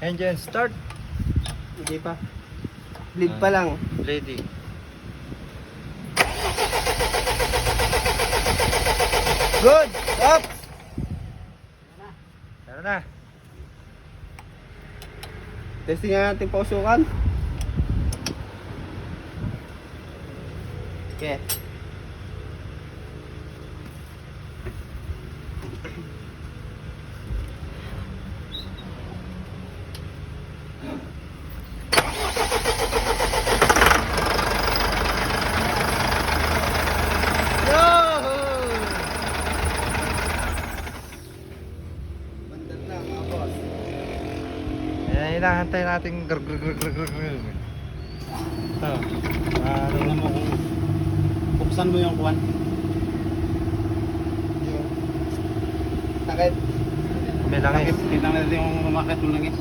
Engine start. Hindi pa. Bleed pa lang. Lady. Good! Up! Tara na. Testing nga natin pausukan. Okay. Bandad na mga boss. Ayan, hinahantay natin grr. Ito. Tingnan mo kung buksan mo yung kuwan. Sakit. May langis. Tingnan natin yung umakit ng langis.